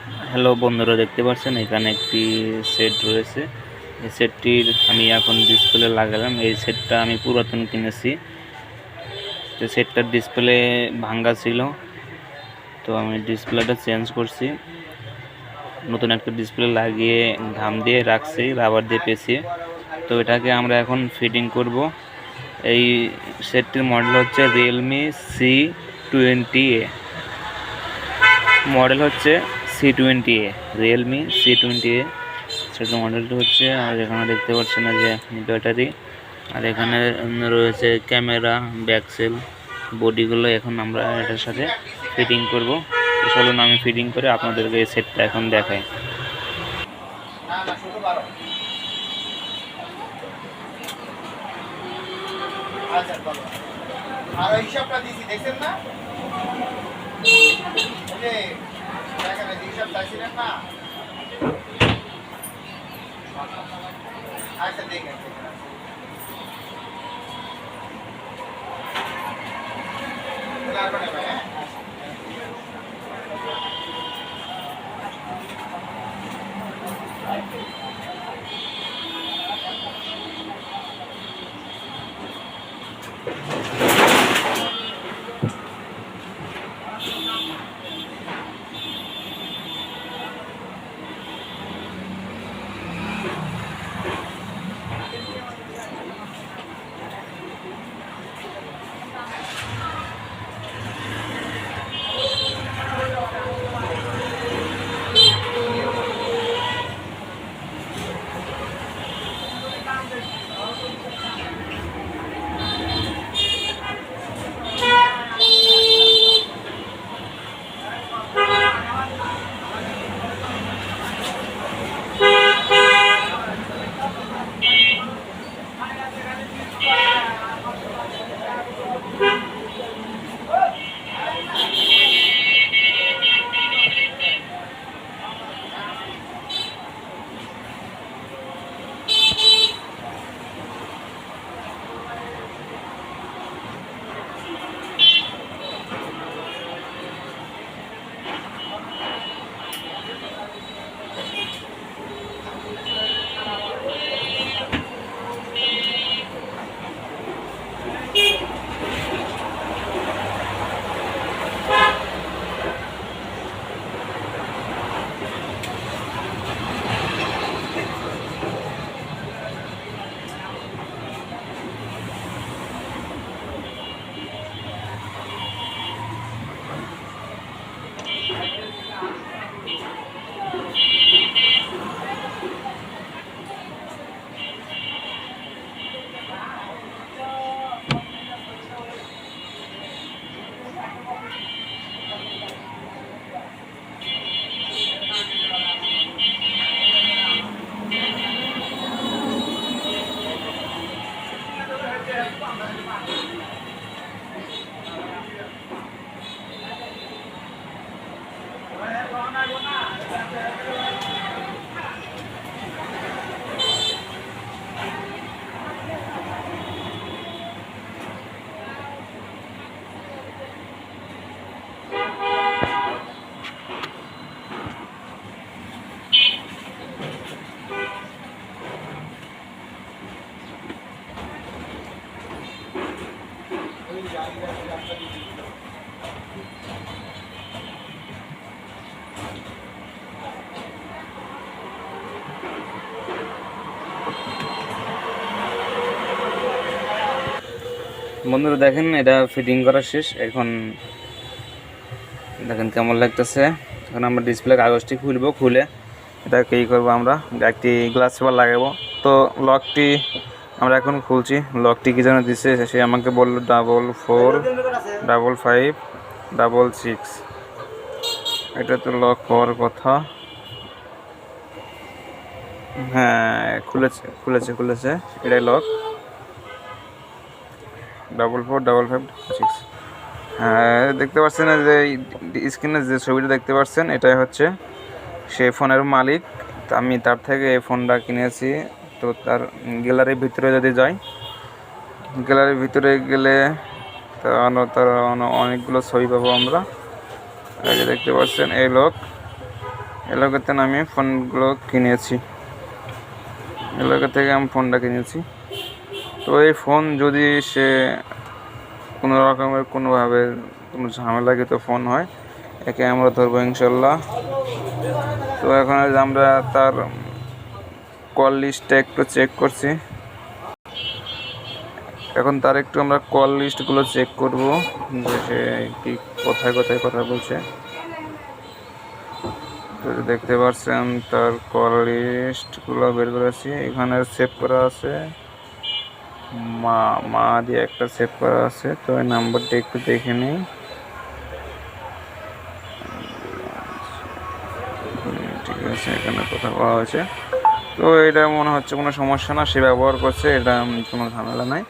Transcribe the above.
Hello বন্ধুরা, দেখতে পাচ্ছেন এখানে একটি সেট রয়েছে। এই সেটটির আমি এখন ডিসপ্লে লাগালাম। এই সেটটা আমি পুরাতন কিনেছি, তো সেটটার ডিসপ্লে ভাঙ্গা ছিল, তো আমি ডিসপ্লেটা চেঞ্জ করছি। নতুন একটা ডিসপ্লে লাগিয়ে ঘাম দিয়ে রাখছি, রাবার দিয়ে পেঁচিয়ে। তো এটাকে আমরা এখন ফিটিং করব। এই সেটটির মডেল হচ্ছে রিয়েলমি C20A, মডেল হচ্ছে C20A, রিয়েলমি C20A সেটার মডেলটা হচ্ছে। আর এখানে দেখতে পাচ্ছেন না যে ব্যাটারি, আর এখানে রয়েছে ক্যামেরা, ব্যাকসেল, বডিগুলো এখন আমরা এটার সাথে ফিটিং করব। তো চলুন আমি ফিটিং করে আপনাদেরকে এই সেটটা এখন দেখাই। আর ওই হিসাবটা দিছি দেখছেন না? যে দেখেন এই হিসাব চাইছিলেন না? আচ্ছা দেখেন তারপরে ভাই বন্ধুরা দেখেন, এটা ফিটিং করা শেষ। এখন দেখেন কেমন লাগতেছে। এখন আমরা ডিসপ্লে কাগজটি খুলবো, খুলে এটাকে কী করবো, আমরা একটি গ্লাস পেপার লাগাবো। তো লকটি আমরা এখন খুলছি। লকটি কী যেন দিচ্ছে, সে আমাকে বললো 445566। এটা তো লক হওয়ার কথা। হ্যাঁ, খুলেছে, এটাই লক। 445566। হ্যাঁ, দেখতে পাচ্ছেন যে স্ক্রিনে যে ছবিটা দেখতে পাচ্ছেন, এটাই হচ্ছে সেই ফোনের মালিক। আমি তার থেকে এই ফোনটা কিনেছি। তো তার গ্যালারির ভিতরে যদি যাই, গ্যালারির ভিতরে গেলে তার অনেকগুলো ছবি পাবো আমরা। এই যে দেখতে পাচ্ছেন, এই লোক এলাকাতে আমি ফোনগুলো কিনেছি, এলাকা থেকে আমি ফোনটা কিনেছি। তো এই ফোন যদি সে কোনো রকমের কোনোভাবে কোনো ঝামেলাকৃত ফোন হয়, একে আমরা ধরবো ইনশাল্লাহ। তো এখন আমরা তার কল লিস্টটা একটু চেক করছি। এখন তার একটু আমরা কল লিস্টগুলো চেক করব যে সে কি কোথায় কোথায় কথা বলছে। তো দেখতে পাচ্ছেন তার কল লিস্টগুলো বের করেছি, এখানে সেভ করা আছে মা মা দিয়ে একটা সেভ করা আছে। তো এই নাম্বারটা একটু দেখে নিই। ঠিক আছে, এখানে কথা বলা হয়েছে। তো এটা মনে হচ্ছে কোনো সমস্যা না, সে ব্যবহার করছে, এটা কোনো ঝামেলা নাই।